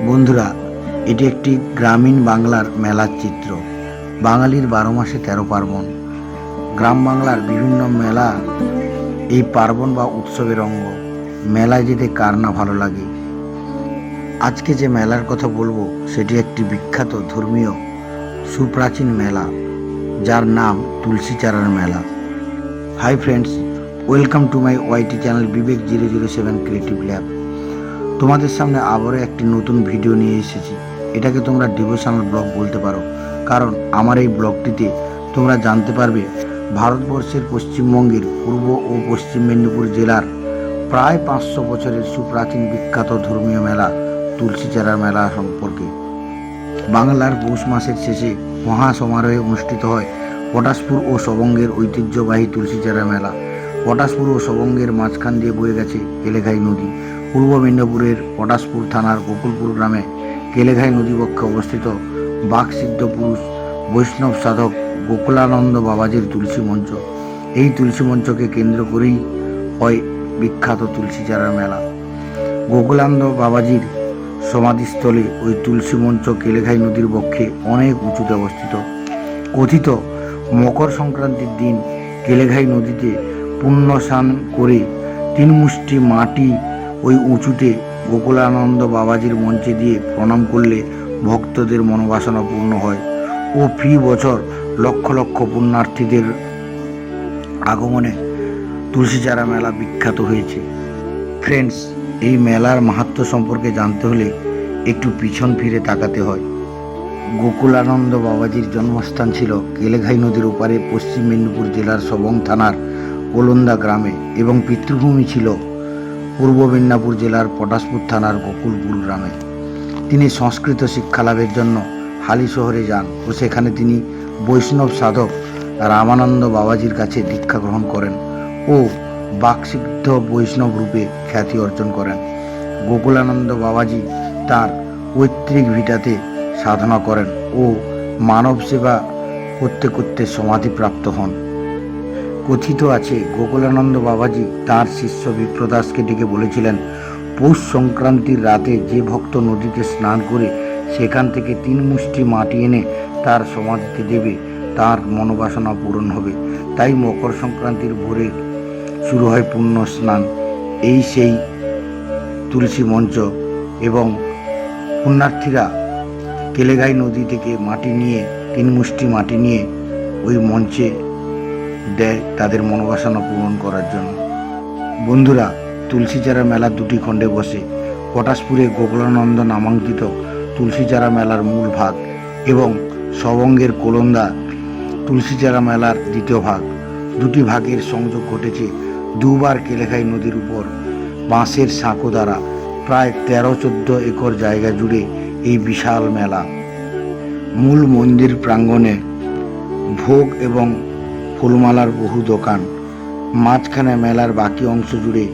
বন্ধুরা, এটি একটি গ্রামীণ বাংলার মেলার চিত্র। বাঙালির 12 মাসে 13 পার্বণ। গ্রাম বাংলার বিভিন্ন মেলা এই পার্বণ বা উৎসবের অঙ্গ। মেলায় যেতে কার না ভালো লাগে। আজকে যে মেলার কথা বলবো সেটি একটি বিখ্যাত ধর্মীয় সুপ্রাচীন মেলা, যার নাম তুলসী চারার মেলা। Hi friends, welcome to my YT channel Vivek 007 creative lab. তোমাদের সামনে আবারও একটি নতুন ভিডিও নিয়ে এসেছি। এটাকে তোমরা ডিভোশনাল ব্লগ বলতে পারো, কারণ আমার এই ব্লগটিতে তোমরা জানতে পারবে ভারতবর্ষের পশ্চিমবঙ্গের পূর্ব ও পশ্চিম মেদিনীপুর জেলার প্রায় 500 বছরের সুপ্রাচীন বিখ্যাত ধর্মীয় মেলা তুলসী চারার মেলা সম্পর্কে। বাংলার পৌষ মাসের শেষে মহা সমারোহে অনুষ্ঠিত হয় পটাশপুর ও সবঙ্গের ঐতিহ্যবাহী তুলসী চারা মেলা। পটাশপুর ও সবঙ্গের মাঝখান দিয়ে বয়ে গেছে কেলেঘাই নদী। পূর্ব মেদিনীপুরের পটাশপুর থানার গোকুলপুর গ্রামে কেলেঘাই নদীবক্ষে অবস্থিত বাকসিদ্ধ পুরুষ বৈষ্ণব সাধক গোকুলানন্দ বাবাজির তুলসী মঞ্চ। এই তুলসী মঞ্চকে কেন্দ্র করেই হয় বিখ্যাত তুলসী চারার মেলা। গোকুলানন্দ বাবাজির সমাধিস্থলে ওই তুলসী মঞ্চ কেলেঘাই নদীর বক্ষে অনেক উঁচুতে অবস্থিত। কথিত মকর সংক্রান্তির দিন কেলেঘাই নদীতে পুণ্য স্নান করে 3 মুষ্টি মাটি ওই উঁচুতে গোকুলানন্দ বাবাজির মঞ্চে দিয়ে প্রণাম করলে ভক্তদের মনোবাসনা পূর্ণ হয় ও ফি বছর লক্ষ লক্ষ পুণ্যার্থীদের আগমনে তুলসী চারা মেলা বিখ্যাত হয়েছে। ফ্রেন্ডস, এই মেলার মাহাত্ম্য সম্পর্কে জানতে হলে একটু পিছন ফিরে তাকাতে হয়। গোকুলানন্দ বাবাজির জন্মস্থান ছিল কেলেঘাই নদীর ওপারে পশ্চিম মেদিনীপুর জেলার সবং থানার কোলন্দা গ্রামে এবং পিতৃভূমি ছিল পূর্ব মেদিনীপুর জেলার পটাশপুর থানার গোকুলপুর গ্রামে। তিনি সংস্কৃত শিক্ষালাভের জন্য হালি শহরে যান ও সেখানে তিনি বৈষ্ণব সাধক রামানন্দ বাবাজির কাছে দীক্ষা গ্রহণ করেন ও বাকসিদ্ধ বৈষ্ণব রূপে খ্যাতি অর্জন করেন। গোকুলানন্দ বাবাজি তার পৈতৃক ভিটাতে সাধনা করেন ও মানব সেবা করতে করতে সমাধিপ্রাপ্ত হন। কথিত আছে গোকুলানন্দ বাবাজি তার শিষ্য বিপ্রদাসকে ডেকে বলেছিলেন, পৌষ সংক্রান্তির রাতে যে ভক্ত নদীতে স্নান করে সেখান থেকে 3 মুষ্টি মাটি এনে তার সমাধিতে দেবে, তার মনোবাসনা পূরণ হবে। তাই মকর সংক্রান্তির ভোরে শুরু হয় পুণ্য স্নান। এই সেই তুলসী মঞ্চ এবং পুণ্যার্থীরা কেলেঘাই নদী থেকে মাটি নিয়ে 3 মুষ্টি মাটি নিয়ে ওই মঞ্চে দেয় তাদের মনোবাসনা পূরণ করার জন্য। বন্ধুরা, তুলসী চারা মেলা 2টি খণ্ডে বসে। পটাশপুরে গোকুলানন্দ নামাঙ্কিত তুলসী চারা মেলার মূল ভাগ এবং সবঙ্গের কোলন্দা তুলসী চারা মেলার দ্বিতীয় ভাগ। 2টি ভাগের সংযোগ ঘটেছে দুবার কেলেঘাই নদীর উপর বাঁশের সাঁকো দ্বারা। প্রায় 13-14 একর জায়গা জুড়ে এই বিশাল মেলা। মূল মন্দির প্রাঙ্গণে ভোগ এবং ফুলমালার বহু দোকান। মাঝখানে মেলার বাকি অংশ জুড়ে